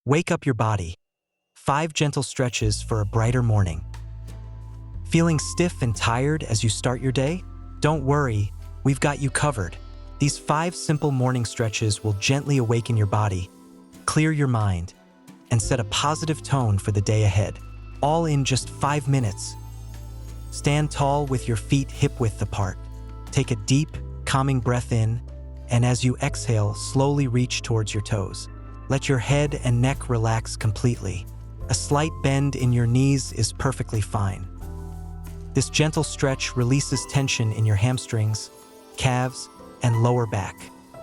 Wake up your body. 5 gentle stretches for a brighter morning. Feeling stiff and tired as you start your day? Don't worry, we've got you covered. These 5 simple morning stretches will gently awaken your body, clear your mind, and set a positive tone for the day ahead, all in just 5 minutes. Stand tall with your feet hip-width apart. Take a deep, calming breath in, and as you exhale, slowly reach towards your toes. Let your head and neck relax completely. A slight bend in your knees is perfectly fine. This gentle stretch releases tension in your hamstrings, calves, and lower back.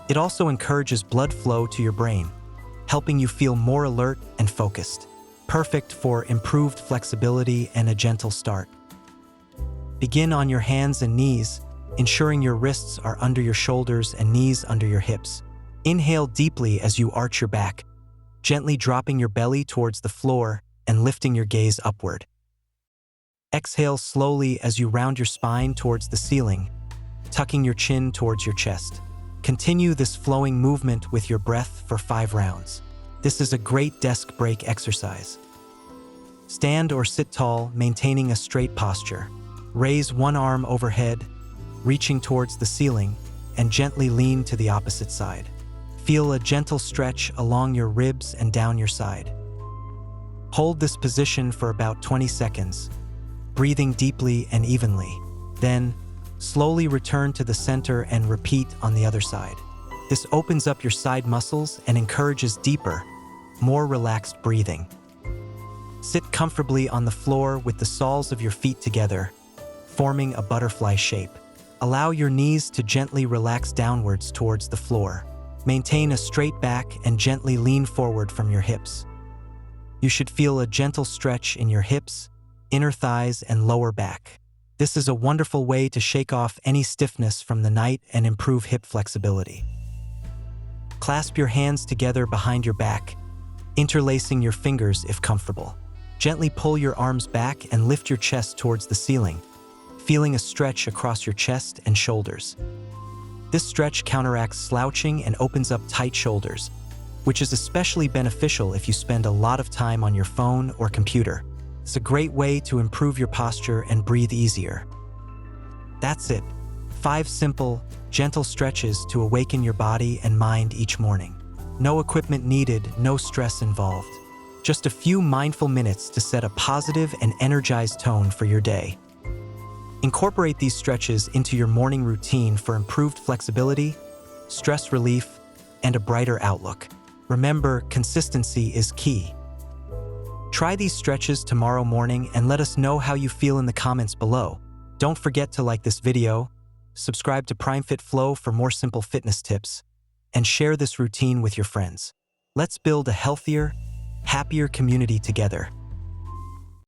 It also encourages blood flow to your brain, helping you feel more alert and focused. Perfect for improved flexibility and a gentle start. Begin on your hands and knees, ensuring your wrists are under your shoulders and knees under your hips. Inhale deeply as you arch your back, gently dropping your belly towards the floor and lifting your gaze upward. Exhale slowly as you round your spine towards the ceiling, tucking your chin towards your chest. Continue this flowing movement with your breath for 5 rounds. This is a great desk break exercise. Stand or sit tall, maintaining a straight posture. Raise one arm overhead, reaching towards the ceiling, and gently lean to the opposite side. Feel a gentle stretch along your ribs and down your side. Hold this position for about 20 seconds, breathing deeply and evenly. Then, slowly return to the center and repeat on the other side. This opens up your side muscles and encourages deeper, more relaxed breathing. Sit comfortably on the floor with the soles of your feet together, forming a butterfly shape. Allow your knees to gently relax downwards towards the floor. Maintain a straight back and gently lean forward from your hips. You should feel a gentle stretch in your hips, inner thighs, and lower back. This is a wonderful way to shake off any stiffness from the night and improve hip flexibility. Clasp your hands together behind your back, interlacing your fingers if comfortable. Gently pull your arms back and lift your chest towards the ceiling, feeling a stretch across your chest and shoulders. This stretch counteracts slouching and opens up tight shoulders, which is especially beneficial if you spend a lot of time on your phone or computer. It's a great way to improve your posture and breathe easier. That's it. 5 simple, gentle stretches to awaken your body and mind each morning. No equipment needed, no stress involved. Just a few mindful minutes to set a positive and energized tone for your day. Incorporate these stretches into your morning routine for improved flexibility, stress relief, and a brighter outlook. Remember, consistency is key. Try these stretches tomorrow morning and let us know how you feel in the comments below. Don't forget to like this video, subscribe to PrimeFit Flow for more simple fitness tips, and share this routine with your friends. Let's build a healthier, happier community together.